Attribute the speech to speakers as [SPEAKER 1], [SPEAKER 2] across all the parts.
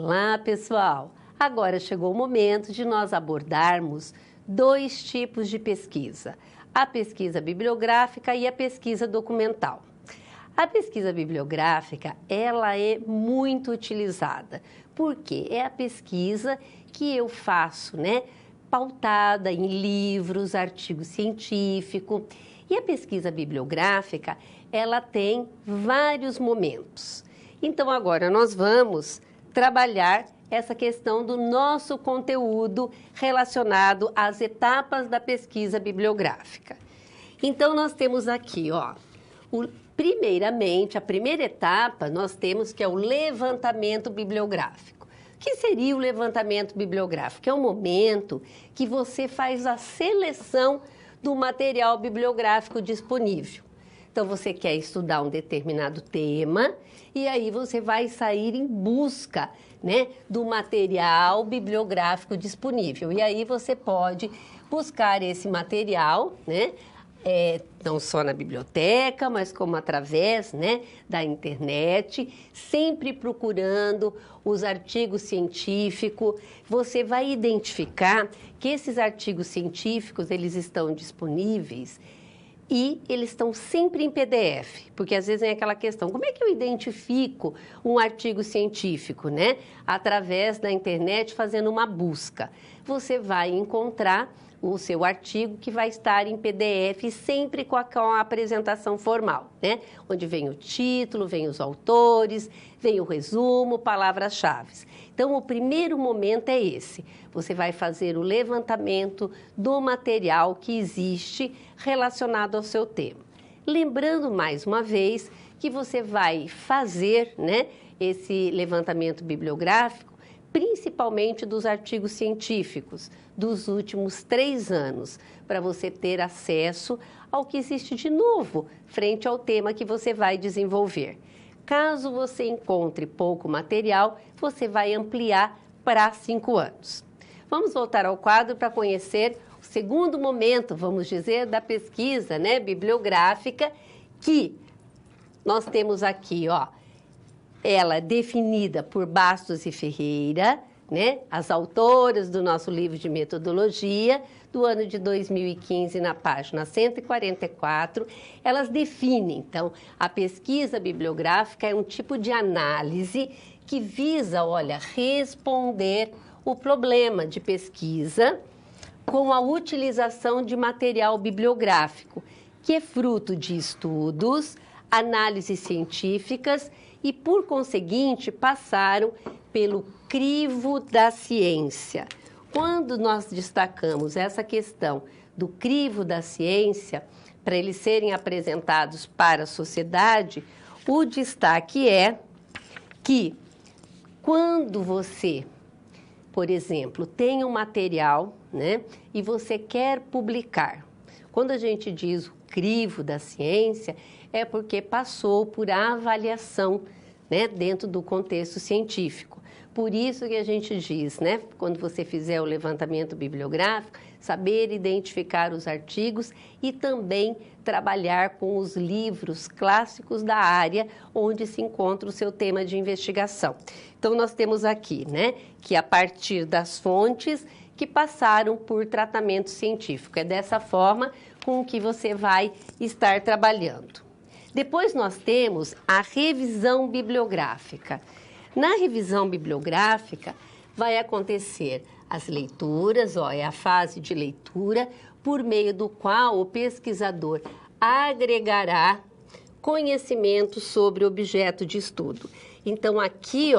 [SPEAKER 1] Olá, pessoal! Agora chegou o momento de nós abordarmos dois tipos de pesquisa, a pesquisa bibliográfica e a pesquisa documental. A pesquisa bibliográfica, ela é muito utilizada, porque é a pesquisa que eu faço, pautada em livros, artigos científicos. E a pesquisa bibliográfica, ela tem vários momentos. Então, agora nós vamos trabalhar essa questão do nosso conteúdo relacionado às etapas da pesquisa bibliográfica. Então, nós temos aqui, primeiramente, a primeira etapa, nós temos que é o levantamento bibliográfico. O que seria o levantamento bibliográfico? É o momento que você faz a seleção do material bibliográfico disponível. Então, você quer estudar um determinado tema e aí você vai sair em busca, do material bibliográfico disponível. E aí você pode buscar esse material, não só na biblioteca, mas como através, da internet, sempre procurando os artigos científicos. Você vai identificar que esses artigos científicos, eles estão disponíveis e eles estão sempre em PDF, porque às vezes é aquela questão, como é que eu identifico um artigo científico, Através da internet, fazendo uma busca. Você vai encontrar o seu artigo que vai estar em PDF sempre com a apresentação formal, Onde vem o título, vem os autores, vem o resumo, palavras-chave. Então, o primeiro momento é esse. Você vai fazer o levantamento do material que existe relacionado ao seu tema. Lembrando mais uma vez que você vai fazer, esse levantamento bibliográfico, principalmente dos artigos científicos dos últimos 3 anos, para você ter acesso ao que existe de novo frente ao tema que você vai desenvolver. Caso você encontre pouco material, você vai ampliar para 5 anos. Vamos voltar ao quadro para conhecer o segundo momento, vamos dizer, da pesquisa bibliográfica, que nós temos aqui, ela definida por Bastos e Ferreira, as autoras do nosso livro de metodologia, do ano de 2015, na página 144, elas definem, então, a pesquisa bibliográfica é um tipo de análise que visa, responder o problema de pesquisa com a utilização de material bibliográfico, que é fruto de estudos, análises científicas e, por conseguinte, passaram pelo crivo da ciência. Quando nós destacamos essa questão do crivo da ciência, para eles serem apresentados para a sociedade, o destaque é que quando você, por exemplo, tem um material, e você quer publicar, quando a gente diz o crivo da ciência, é porque passou por avaliação, dentro do contexto científico. Por isso que a gente diz, quando você fizer o levantamento bibliográfico, saber identificar os artigos e também trabalhar com os livros clássicos da área onde se encontra o seu tema de investigação. Então, nós temos aqui, que a partir das fontes que passaram por tratamento científico. É dessa forma com que você vai estar trabalhando. Depois nós temos a revisão bibliográfica. Na revisão bibliográfica vai acontecer as leituras, é a fase de leitura, por meio do qual o pesquisador agregará conhecimento sobre o objeto de estudo. Então, aqui,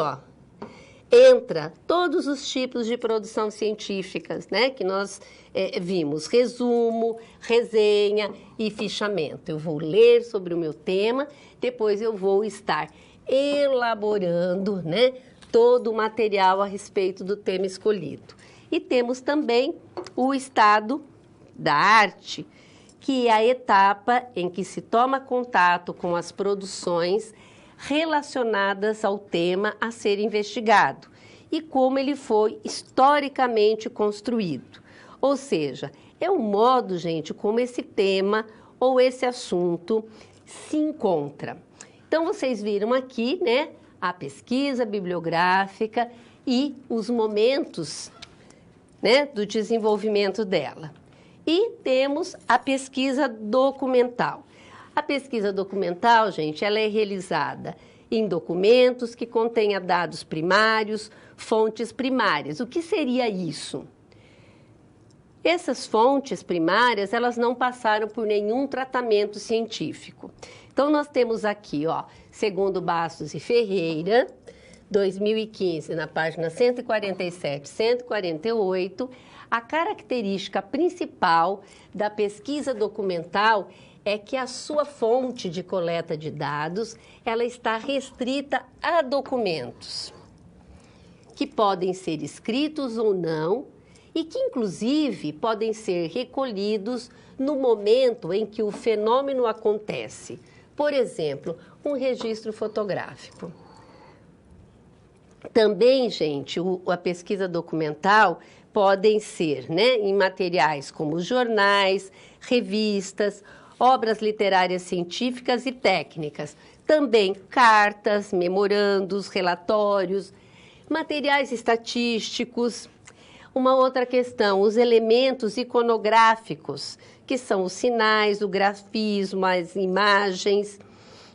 [SPEAKER 1] entra todos os tipos de produção científicas, que nós vimos, resumo, resenha e fichamento. Eu vou ler sobre o meu tema, depois eu vou estar elaborando, todo o material a respeito do tema escolhido. E temos também o estado da arte, que é a etapa em que se toma contato com as produções relacionadas ao tema a ser investigado e como ele foi historicamente construído. Ou seja, é o modo, gente, como esse tema ou esse assunto se encontra. Então, vocês viram aqui, a pesquisa bibliográfica e os momentos, né, do desenvolvimento dela. E temos a pesquisa documental. A pesquisa documental, gente, ela é realizada em documentos que contenham dados primários, fontes primárias. O que seria isso? Essas fontes primárias, elas não passaram por nenhum tratamento científico. Então, nós temos aqui, ó, segundo Bastos e Ferreira, 2015, na página 147, 148, a característica principal da pesquisa documental é que a sua fonte de coleta de dados, ela está restrita a documentos, que podem ser escritos ou não, e que, inclusive, podem ser recolhidos no momento em que o fenômeno acontece. Por exemplo, um registro fotográfico. Também, gente, a pesquisa documental podem ser, né, em materiais como jornais, revistas, obras literárias científicas e técnicas. Também cartas, memorandos, relatórios, materiais estatísticos. Uma outra questão, os elementos iconográficos, que são os sinais, o grafismo, as imagens,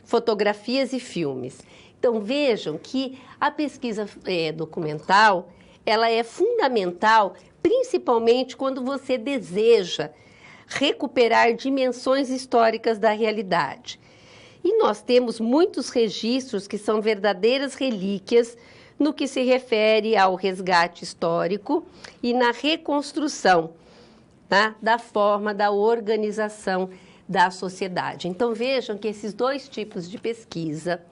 [SPEAKER 1] fotografias e filmes. Então, vejam que a pesquisa documental, ela é fundamental, principalmente quando você deseja recuperar dimensões históricas da realidade. E nós temos muitos registros que são verdadeiras relíquias no que se refere ao resgate histórico e na reconstrução, tá, da forma da organização da sociedade. Então, vejam que esses dois tipos de pesquisa,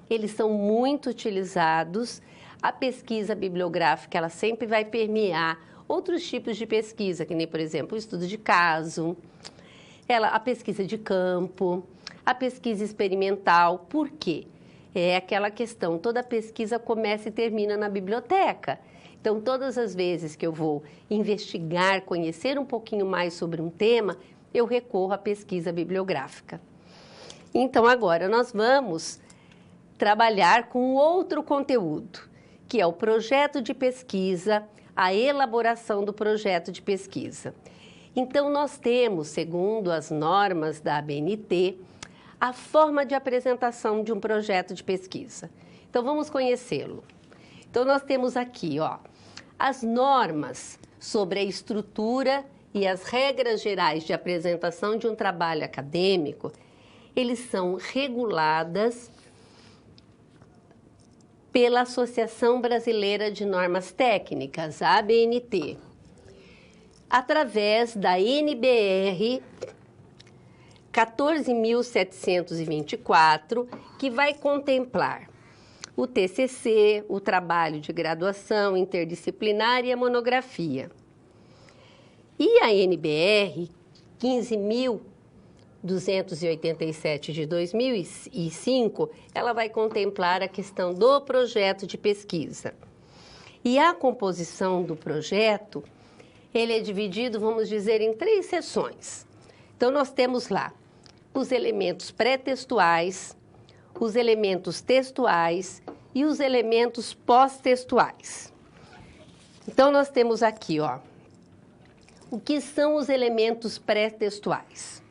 [SPEAKER 1] eles são muito utilizados. A pesquisa bibliográfica, ela sempre vai permear outros tipos de pesquisa, que nem, por exemplo, o estudo de caso, a pesquisa de campo, a pesquisa experimental. Por quê? É aquela questão, toda pesquisa começa e termina na biblioteca. Então, todas as vezes que eu vou investigar, conhecer um pouquinho mais sobre um tema, eu recorro à pesquisa bibliográfica. Então, agora nós vamos trabalhar com outro conteúdo, que é o projeto de pesquisa, a elaboração do projeto de pesquisa. Então, nós temos, segundo as normas da ABNT, a forma de apresentação de um projeto de pesquisa. Então, vamos conhecê-lo. Então, nós temos aqui, ó, as normas sobre a estrutura e as regras gerais de apresentação de um trabalho acadêmico. Eles são reguladas pela Associação Brasileira de Normas Técnicas, a ABNT, através da NBR 14.724, que vai contemplar o TCC, o trabalho de graduação interdisciplinar e a monografia. E a NBR 15.287 de 2005, ela vai contemplar a questão do projeto de pesquisa. E a composição do projeto, ele é dividido, vamos dizer, em 3 seções. Então, nós temos lá os elementos pré-textuais, os elementos textuais e os elementos pós-textuais. Então, nós temos aqui, ó, o que são os elementos pré-textuais?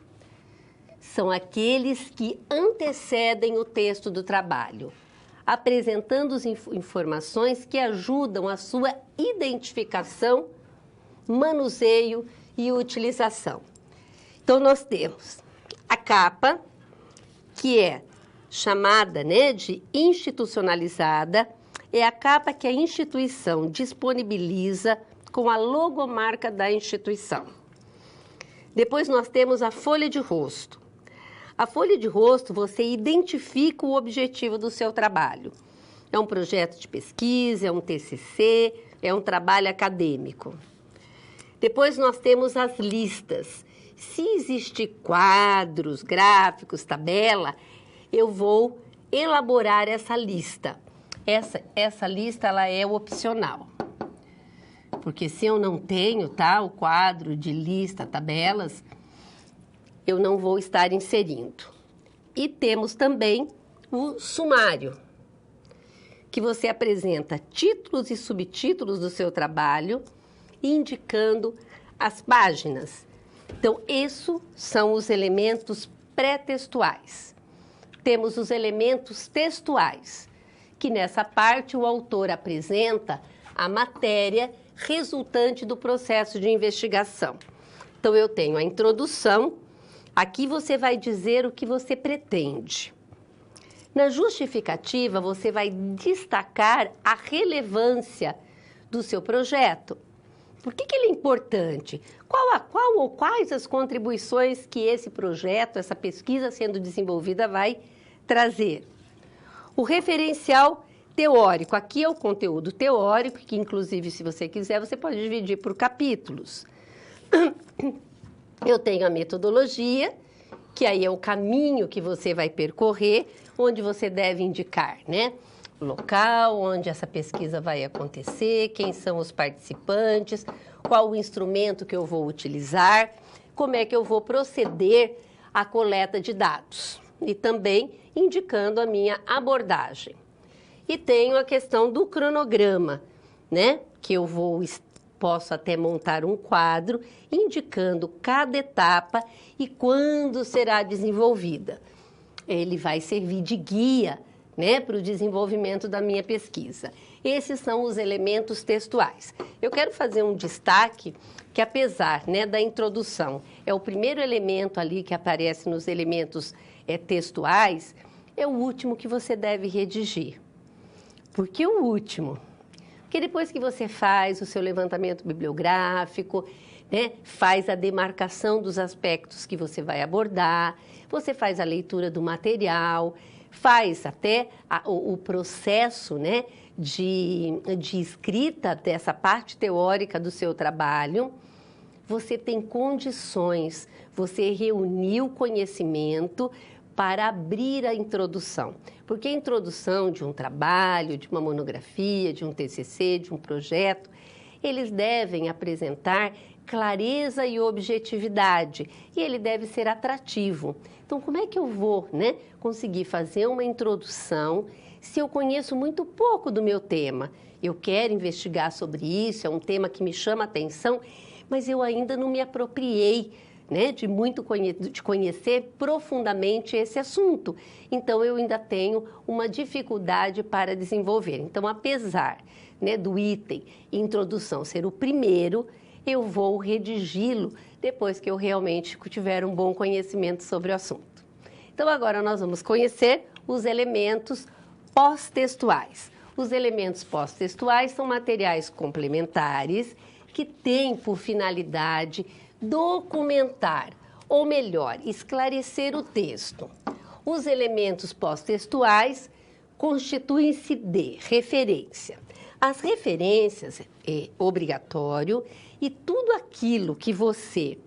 [SPEAKER 1] São aqueles que antecedem o texto do trabalho, apresentando informações que ajudam a sua identificação, manuseio e utilização. Então, nós temos a capa, que é chamada, né, de institucionalizada, é a capa que a instituição disponibiliza com a logomarca da instituição. Depois nós temos a folha de rosto. A folha de rosto, você identifica o objetivo do seu trabalho. É um projeto de pesquisa, é um TCC, é um trabalho acadêmico. Depois nós temos as listas. Se existir quadros, gráficos, tabela, eu vou elaborar essa lista. Essa lista, ela é opcional. Porque se eu não tenho, tá, o quadro de lista, tabelas, eu não vou estar inserindo. E temos também o sumário, que você apresenta títulos e subtítulos do seu trabalho, indicando as páginas. Então, esses são os elementos pré-textuais. Temos os elementos textuais, que nessa parte o autor apresenta a matéria resultante do processo de investigação. Então, eu tenho a introdução, aqui você vai dizer o que você pretende. Na justificativa, você vai destacar a relevância do seu projeto. Por que ele é importante? Qual ou quais as contribuições que esse projeto, essa pesquisa sendo desenvolvida vai trazer? O referencial teórico. Aqui é o conteúdo teórico, que inclusive, se você quiser, você pode dividir por capítulos. Eu tenho a metodologia, que aí é o caminho que você vai percorrer, onde você deve indicar, né? O local onde essa pesquisa vai acontecer, quem são os participantes, qual o instrumento que eu vou utilizar, como é que eu vou proceder à coleta de dados. E também indicando a minha abordagem. E tenho a questão do cronograma, né? Que eu posso até montar um quadro indicando cada etapa e quando será desenvolvida. Ele vai servir de guia, né, para o desenvolvimento da minha pesquisa. Esses são os elementos textuais. Eu quero fazer um destaque que, apesar, né, da introdução, é o primeiro elemento ali que aparece nos elementos textuais, é o último que você deve redigir. Por que o último? Porque depois que você faz o seu levantamento bibliográfico, né, faz a demarcação dos aspectos que você vai abordar, você faz a leitura do material, faz até o processo, né, de escrita dessa parte teórica do seu trabalho, você tem condições, você reuniu conhecimento para abrir a introdução. Porque a introdução de um trabalho, de uma monografia, de um TCC, de um projeto, eles devem apresentar clareza e objetividade, e ele deve ser atrativo. Então, como é que eu vou, né, conseguir fazer uma introdução se eu conheço muito pouco do meu tema? Eu quero investigar sobre isso, é um tema que me chama a atenção, mas eu ainda não me apropriei, né, de conhecer profundamente esse assunto. Então, eu ainda tenho uma dificuldade para desenvolver. Então, apesar, né, do item introdução ser o primeiro, eu vou redigi-lo depois que eu realmente tiver um bom conhecimento sobre o assunto. Então, agora nós vamos conhecer os elementos pós-textuais. Os elementos pós-textuais são materiais complementares que têm por finalidade documentar, ou melhor, esclarecer o texto. Os elementos pós-textuais constituem-se de referência. As referências é obrigatório e tudo aquilo que você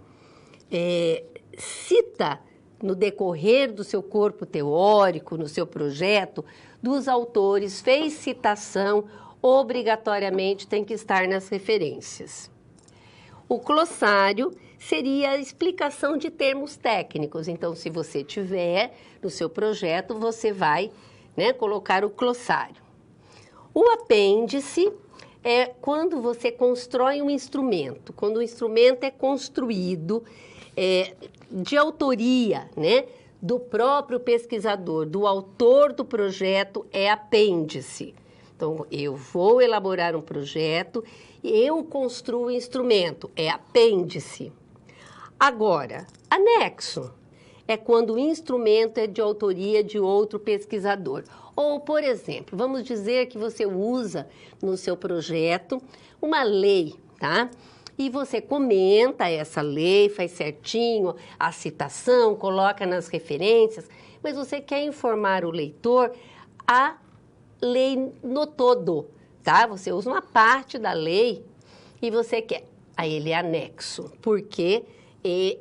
[SPEAKER 1] cita no decorrer do seu corpo teórico, no seu projeto, dos autores, fez citação, obrigatoriamente tem que estar nas referências. O glossário seria a explicação de termos técnicos. Então, se você tiver no seu projeto, você vai, né, colocar o glossário. O apêndice é quando você constrói um instrumento. Quando o instrumento é construído de autoria, né, do próprio pesquisador, do autor do projeto, é apêndice. Então, eu vou elaborar um projeto, eu construo o instrumento, é apêndice. Agora, anexo é quando o instrumento é de autoria de outro pesquisador. Ou, por exemplo, vamos dizer que você usa no seu projeto uma lei, tá? E você comenta essa lei, faz certinho a citação, coloca nas referências, mas você quer informar o leitor a lei no todo, tá? Você usa uma parte da lei e você quer. Aí ele é anexo, porque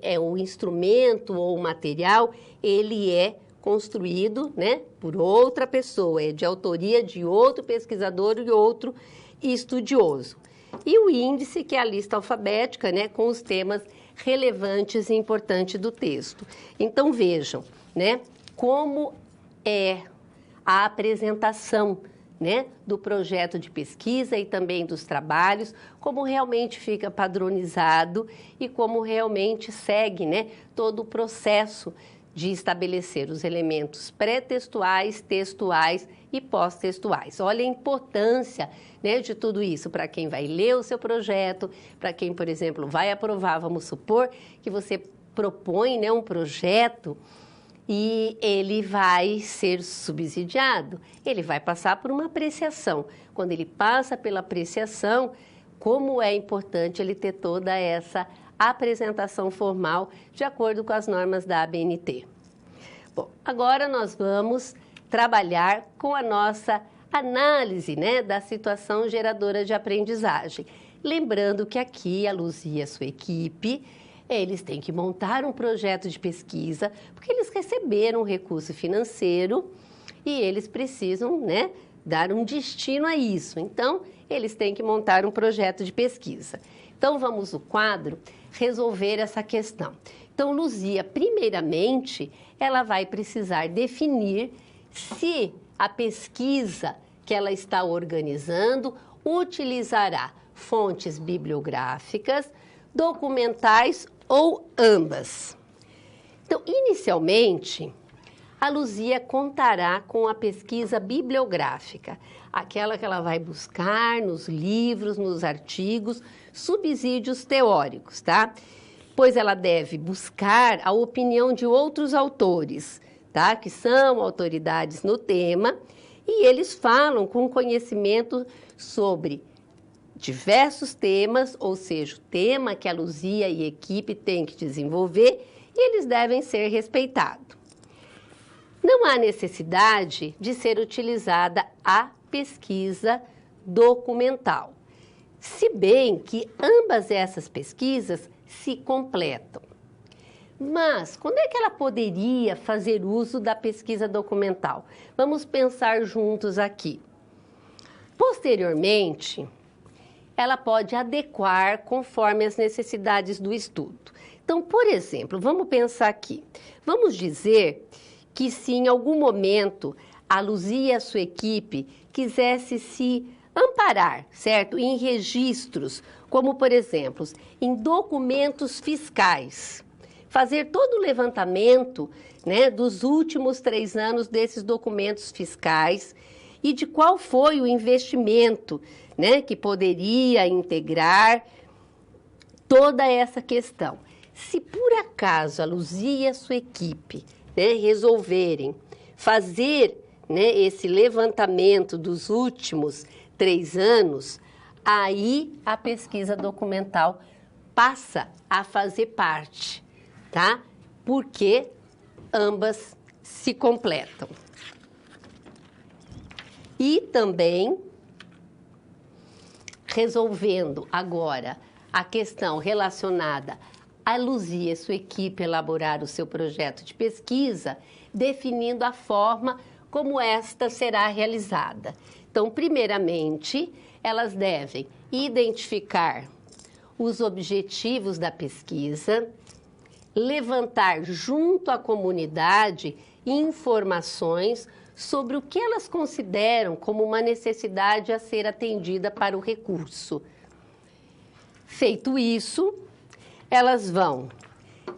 [SPEAKER 1] é o instrumento ou o material, ele é construído, né, por outra pessoa, é de autoria de outro pesquisador e outro estudioso. E o índice, que é a lista alfabética, né, com os temas relevantes e importantes do texto. Então, vejam, né, como é a apresentação né, do projeto de pesquisa e também dos trabalhos, como realmente fica padronizado e como realmente segue, né, todo o processo de estabelecer os elementos pré-textuais, textuais e pós-textuais. Olha a importância, né, de tudo isso para quem vai ler o seu projeto, para quem, por exemplo, vai aprovar. Vamos supor que você propõe, né, um projeto e ele vai ser subsidiado, ele vai passar por uma apreciação. Quando ele passa pela apreciação, como é importante ele ter toda essa apresentação formal de acordo com as normas da ABNT. Bom, agora nós vamos trabalhar com a nossa análise, né, da situação geradora de aprendizagem. Lembrando que aqui a Luzia e a sua equipe, eles têm que montar um projeto de pesquisa, porque eles receberam um recurso financeiro e eles precisam, né, dar um destino a isso. Então, eles têm que montar um projeto de pesquisa. Então, vamos no quadro resolver essa questão. Então, Luzia, primeiramente, ela vai precisar definir se a pesquisa que ela está organizando utilizará fontes bibliográficas, documentais ou ambas. Então, inicialmente, a Luzia contará com a pesquisa bibliográfica, aquela que ela vai buscar nos livros, nos artigos, subsídios teóricos, tá? Pois ela deve buscar a opinião de outros autores, tá? Que são autoridades no tema, e eles falam com conhecimento sobre diversos temas, ou seja, o tema que a Luzia e a equipe têm que desenvolver, e eles devem ser respeitados. Não há necessidade de ser utilizada a pesquisa documental, se bem que ambas essas pesquisas se completam. Mas, quando é que ela poderia fazer uso da pesquisa documental? Vamos pensar juntos aqui. Posteriormente, ela pode adequar conforme as necessidades do estudo. Então, por exemplo, vamos pensar aqui. Vamos dizer que se em algum momento a Luzia e a sua equipe quisesse se amparar, certo? Em registros, como, por exemplo, em documentos fiscais. Fazer todo o levantamento, né, dos últimos 3 anos desses documentos fiscais e de qual foi o investimento, né, que poderia integrar toda essa questão. Se por acaso a Luzia e a sua equipe, né, resolverem fazer, né, esse levantamento dos últimos 3 anos, aí a pesquisa documental passa a fazer parte, tá? Porque ambas se completam. E também, resolvendo agora a questão relacionada a Luzia e sua equipe elaborar o seu projeto de pesquisa, definindo a forma como esta será realizada. Então, primeiramente, elas devem identificar os objetivos da pesquisa, levantar junto à comunidade informações sobre o que elas consideram como uma necessidade a ser atendida para o recurso. Feito isso, elas vão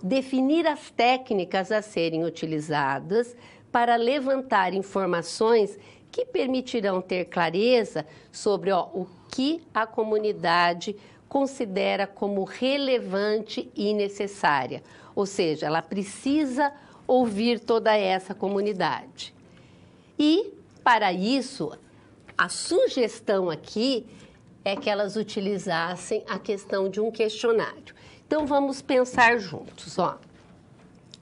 [SPEAKER 1] definir as técnicas a serem utilizadas para levantar informações que permitirão ter clareza sobre o que a comunidade considera como relevante e necessária. Ou seja, ela precisa ouvir toda essa comunidade. E, para isso, a sugestão aqui é que elas utilizassem a questão de um questionário. Então, vamos pensar juntos, ó.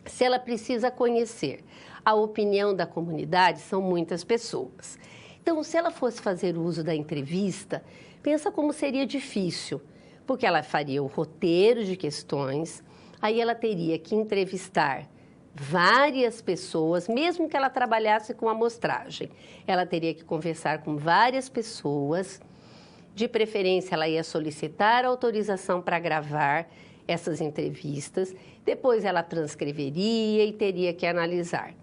[SPEAKER 1] Se ela precisa conhecer a opinião da comunidade, são muitas pessoas. Então, se ela fosse fazer uso da entrevista, pensa como seria difícil, porque ela faria o roteiro de questões, aí ela teria que entrevistar várias pessoas, mesmo que ela trabalhasse com amostragem. Ela teria que conversar com várias pessoas, de preferência ela ia solicitar autorização para gravar essas entrevistas, depois ela transcreveria e teria que analisar.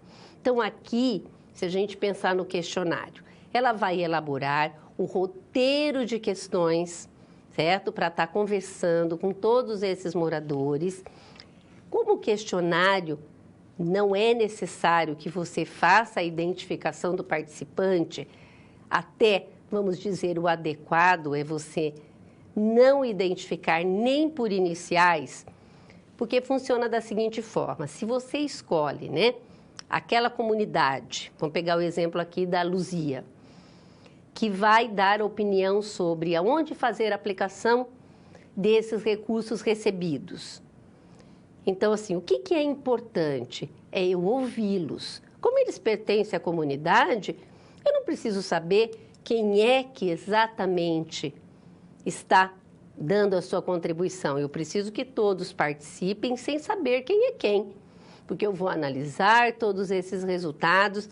[SPEAKER 1] Então, aqui, se a gente pensar no questionário, ela vai elaborar o roteiro de questões, certo? Para estar conversando com todos esses moradores. Como questionário, não é necessário que você faça a identificação do participante, até, vamos dizer, o adequado é você não identificar nem por iniciais, porque funciona da seguinte forma: se você escolhe, né, aquela comunidade, vamos pegar o exemplo aqui da Luzia, que vai dar opinião sobre aonde fazer a aplicação desses recursos recebidos. Então, assim, o que é importante é eu ouvi-los. Como eles pertencem à comunidade, eu não preciso saber quem é que exatamente está dando a sua contribuição. Eu preciso que todos participem sem saber quem é quem, porque eu vou analisar todos esses resultados.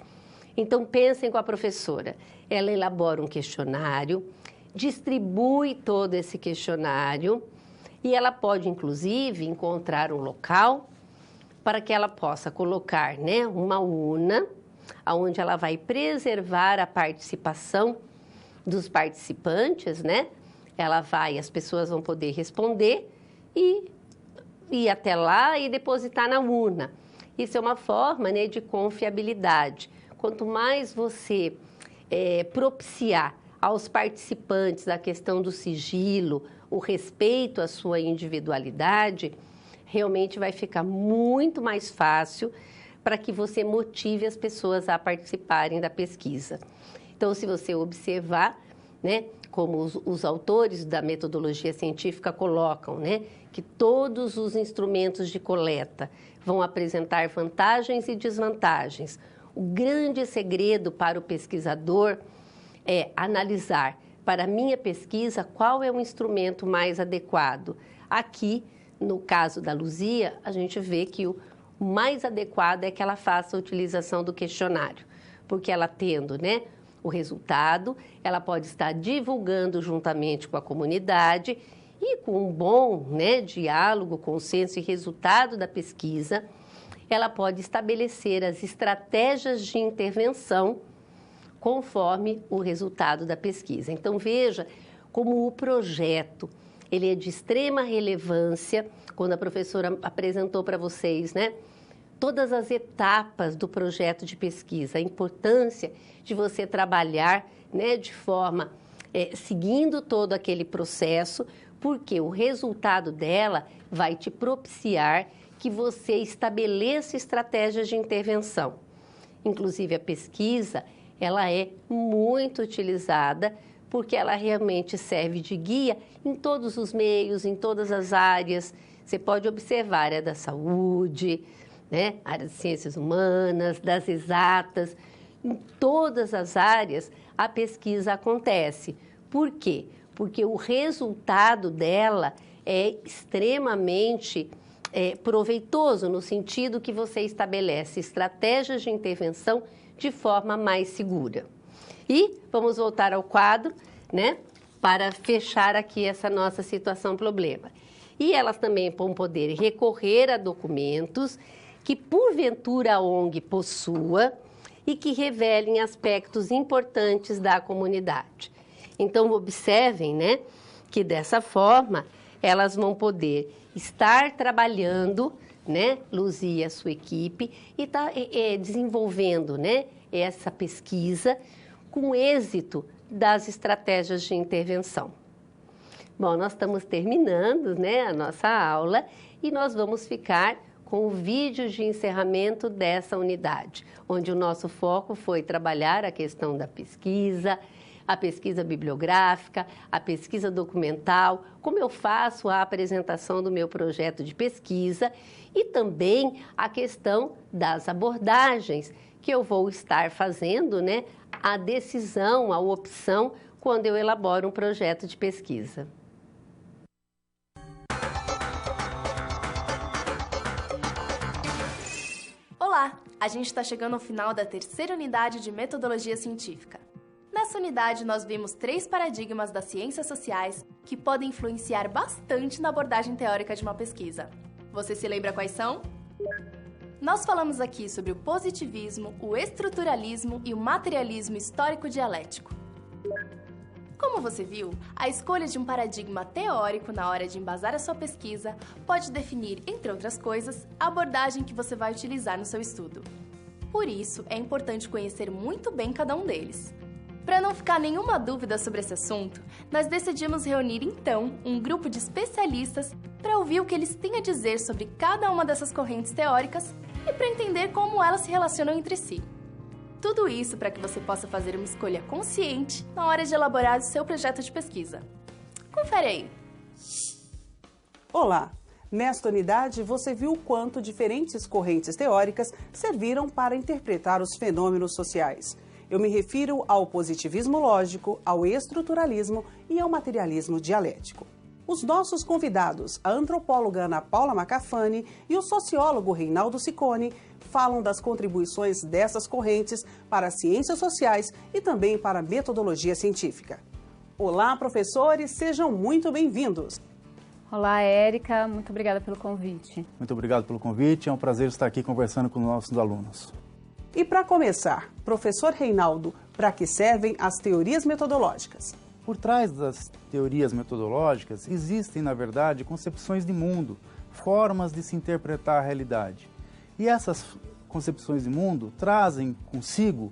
[SPEAKER 1] Então, pensem com a professora. Ela elabora um questionário, distribui todo esse questionário e ela pode, inclusive, encontrar um local para que ela possa colocar, né, uma urna, onde ela vai preservar a participação dos participantes, né? As pessoas vão poder responder e ir até lá e depositar na urna. Isso é uma forma, né, de confiabilidade. Quanto mais você propiciar aos participantes a questão do sigilo, o respeito à sua individualidade, realmente vai ficar muito mais fácil para que você motive as pessoas a participarem da pesquisa. Então, se você observar, né, como os autores da metodologia científica colocam, né, que todos os instrumentos de coleta vão apresentar vantagens e desvantagens. O grande segredo para o pesquisador é analisar, para a minha pesquisa, qual é o instrumento mais adequado. Aqui, no caso da Luzia, a gente vê que o mais adequado é que ela faça a utilização do questionário, porque ela tendo, né, o resultado, ela pode estar divulgando juntamente com a comunidade e com um bom, né, diálogo, consenso e resultado da pesquisa, ela pode estabelecer as estratégias de intervenção conforme o resultado da pesquisa. Então, veja como o projeto, ele é de extrema relevância, quando a professora apresentou para vocês, né, todas as etapas do projeto de pesquisa, a importância de você trabalhar, né, de forma, seguindo todo aquele processo, porque o resultado dela vai te propiciar que você estabeleça estratégias de intervenção. Inclusive, a pesquisa, ela é muito utilizada porque ela realmente serve de guia em todos os meios, em todas as áreas. Você pode observar a área da saúde, né, área de ciências humanas, das exatas, em todas as áreas a pesquisa acontece. Por quê? Porque o resultado dela é extremamente proveitoso, no sentido que você estabelece estratégias de intervenção de forma mais segura. E vamos voltar ao quadro, né, para fechar aqui essa nossa situação-problema. E elas também vão poder recorrer a documentos que, porventura, a ONG possua e que revelem aspectos importantes da comunidade. Então, observem, né, que dessa forma elas vão poder estar trabalhando, né, Luzia e a sua equipe, e tá desenvolvendo, né, essa pesquisa com êxito das estratégias de intervenção. Bom, nós estamos terminando, né, a nossa aula e nós vamos ficar com o vídeo de encerramento dessa unidade, onde o nosso foco foi trabalhar a questão da pesquisa, a pesquisa bibliográfica, a pesquisa documental, como eu faço a apresentação do meu projeto de pesquisa e também a questão das abordagens que eu vou estar fazendo, né, a decisão, a opção, quando eu elaboro um projeto de pesquisa.
[SPEAKER 2] Olá! A gente está chegando ao final da terceira unidade de Metodologia Científica. Nessa unidade, nós vimos 3 paradigmas das ciências sociais que podem influenciar bastante na abordagem teórica de uma pesquisa. Você se lembra quais são? Nós falamos aqui sobre o positivismo, o estruturalismo e o materialismo histórico-dialético. Como você viu, a escolha de um paradigma teórico na hora de embasar a sua pesquisa pode definir, entre outras coisas, a abordagem que você vai utilizar no seu estudo. Por isso, é importante conhecer muito bem cada um deles. Para não ficar nenhuma dúvida sobre esse assunto, nós decidimos reunir então um grupo de especialistas para ouvir o que eles têm a dizer sobre cada uma dessas correntes teóricas e para entender como elas se relacionam entre si. Tudo isso para que você possa fazer uma escolha consciente na hora de elaborar o seu projeto de pesquisa. Confere aí!
[SPEAKER 3] Olá! Nesta unidade, você viu o quanto diferentes correntes teóricas serviram para interpretar os fenômenos sociais. Eu me refiro ao positivismo lógico, ao estruturalismo e ao materialismo dialético. Os nossos convidados, a antropóloga Ana Paula Macafani e o sociólogo Reinaldo Ciccone, falam das contribuições dessas correntes para as ciências sociais e também para a metodologia científica. Olá, professores, sejam muito bem-vindos.
[SPEAKER 4] Olá, Érica, muito obrigada pelo convite.
[SPEAKER 5] Muito obrigado pelo convite, é um prazer estar aqui conversando com os nossos alunos.
[SPEAKER 3] E para começar, professor Reinaldo, para que servem as teorias metodológicas?
[SPEAKER 5] Por trás das teorias metodológicas existem, na verdade, concepções de mundo, formas de se interpretar a realidade. E essas concepções de mundo trazem consigo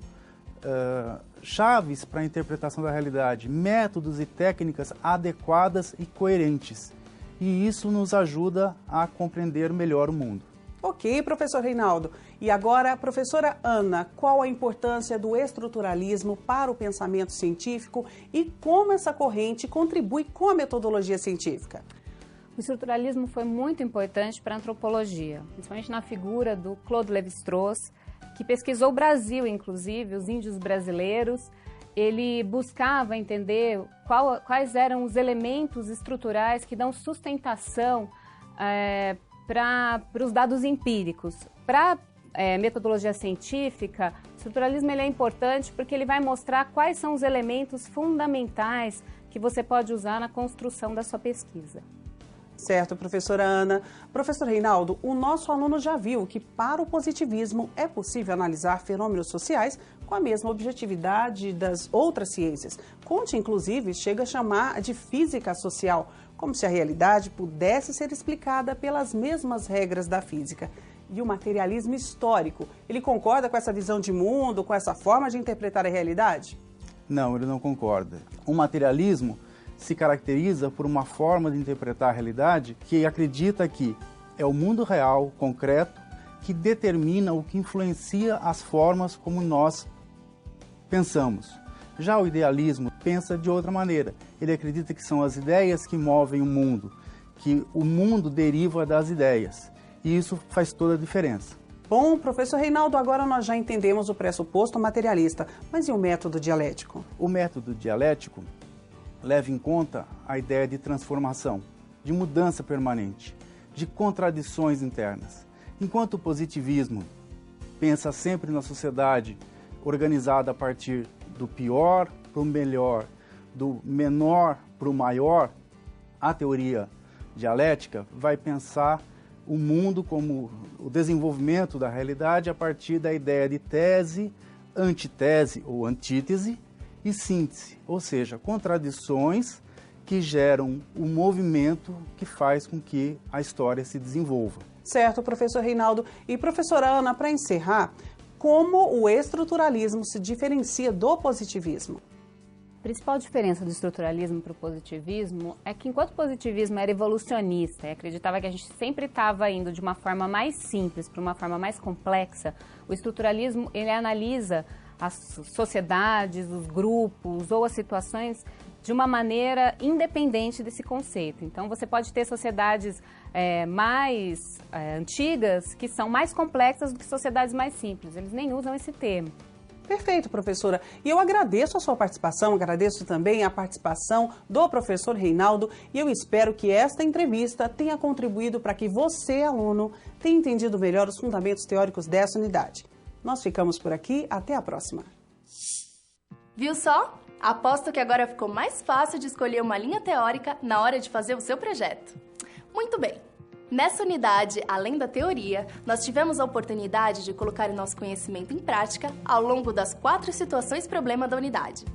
[SPEAKER 5] chaves para a interpretação da realidade, métodos e técnicas adequadas e coerentes. E isso nos ajuda a compreender melhor o mundo.
[SPEAKER 3] Ok, professor Reinaldo. E agora, professora Ana, qual a importância do estruturalismo para o pensamento científico e como essa corrente contribui com a metodologia científica?
[SPEAKER 4] O estruturalismo foi muito importante para a antropologia, principalmente na figura do Claude Lévi-Strauss, que pesquisou o Brasil, inclusive, os índios brasileiros. Ele buscava entender quais eram os elementos estruturais que dão sustentação para os dados empíricos. Para a metodologia científica, o estruturalismo ele é importante porque ele vai mostrar quais são os elementos fundamentais que você pode usar na construção da sua pesquisa.
[SPEAKER 3] Certo, professora Ana. Professor Reinaldo, o nosso aluno já viu que para o positivismo é possível analisar fenômenos sociais com a mesma objetividade das outras ciências. Conte, inclusive, chega a chamar de física social, como se a realidade pudesse ser explicada pelas mesmas regras da física. E o materialismo histórico, ele concorda com essa visão de mundo, com essa forma de interpretar a realidade?
[SPEAKER 5] Não, ele não concorda. O materialismo se caracteriza por uma forma de interpretar a realidade que acredita que é o mundo real, concreto, que determina o que influencia as formas como nós pensamos. Já o idealismo pensa de outra maneira. Ele acredita que são as ideias que movem o mundo, que o mundo deriva das ideias. E isso faz toda a diferença.
[SPEAKER 3] Bom, professor Reinaldo, agora nós já entendemos o pressuposto materialista, mas e o método dialético?
[SPEAKER 5] O método dialético leva em conta a ideia de transformação, de mudança permanente, de contradições internas. Enquanto o positivismo pensa sempre na sociedade organizada a partir do pior para o melhor, do menor para o maior, a teoria dialética vai pensar o mundo como o desenvolvimento da realidade a partir da ideia de tese, antitese ou antítese, e síntese, ou seja, contradições que geram o movimento que faz com que a história se desenvolva.
[SPEAKER 3] Certo, professor Reinaldo. E professora Ana, para encerrar, como o estruturalismo se diferencia do positivismo?
[SPEAKER 4] A principal diferença do estruturalismo para o positivismo é que enquanto o positivismo era evolucionista e acreditava que a gente sempre estava indo de uma forma mais simples para uma forma mais complexa, o estruturalismo ele analisa as sociedades, os grupos ou as situações de uma maneira independente desse conceito. Então, você pode ter sociedades mais antigas que são mais complexas do que sociedades mais simples. Eles nem usam esse termo.
[SPEAKER 3] Perfeito, professora. E eu agradeço a sua participação, agradeço também a participação do professor Reinaldo e eu espero que esta entrevista tenha contribuído para que você, aluno, tenha entendido melhor os fundamentos teóricos dessa unidade. Nós ficamos por aqui, até a próxima.
[SPEAKER 2] Viu só? Aposto que agora ficou mais fácil de escolher uma linha teórica na hora de fazer o seu projeto. Muito bem! Nessa unidade, além da teoria, nós tivemos a oportunidade de colocar o nosso conhecimento em prática ao longo das 4 situações-problema da unidade.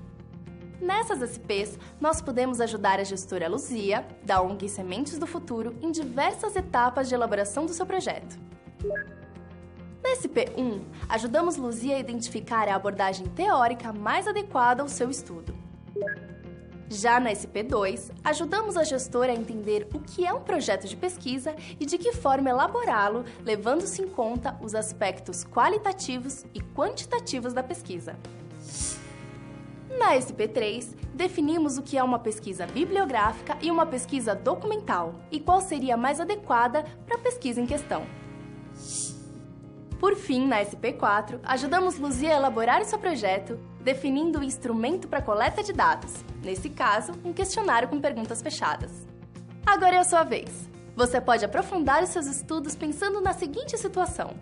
[SPEAKER 2] Nessas SPs, nós pudemos ajudar a gestora Luzia, da ONG Sementes do Futuro, em diversas etapas de elaboração do seu projeto. Na SP1, ajudamos Luzia a identificar a abordagem teórica mais adequada ao seu estudo. Já na SP2, ajudamos a gestora a entender o que é um projeto de pesquisa e de que forma elaborá-lo, levando-se em conta os aspectos qualitativos e quantitativos da pesquisa. Na SP3, definimos o que é uma pesquisa bibliográfica e uma pesquisa documental e qual seria a mais adequada para a pesquisa em questão. Por fim, na SP4, ajudamos Luzia a elaborar o seu projeto, definindo o instrumento para coleta de dados, nesse caso, um questionário com perguntas fechadas. Agora é a sua vez. Você pode aprofundar os seus estudos pensando na seguinte situação.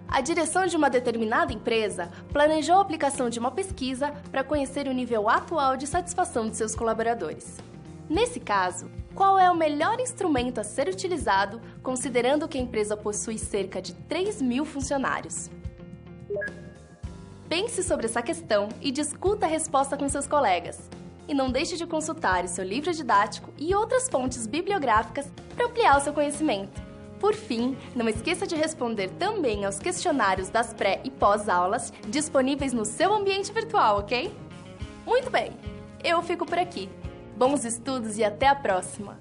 [SPEAKER 2] A direção de uma determinada empresa planejou a aplicação de uma pesquisa para conhecer o nível atual de satisfação de seus colaboradores. Nesse caso, qual é o melhor instrumento a ser utilizado, considerando que a empresa possui cerca de 3.000 funcionários? Pense sobre essa questão e discuta a resposta com seus colegas. E não deixe de consultar o seu livro didático e outras fontes bibliográficas para ampliar o seu conhecimento. Por fim, não esqueça de responder também aos questionários das pré- e pós-aulas disponíveis no seu ambiente virtual, ok? Muito bem, eu fico por aqui. Bons estudos e até a próxima!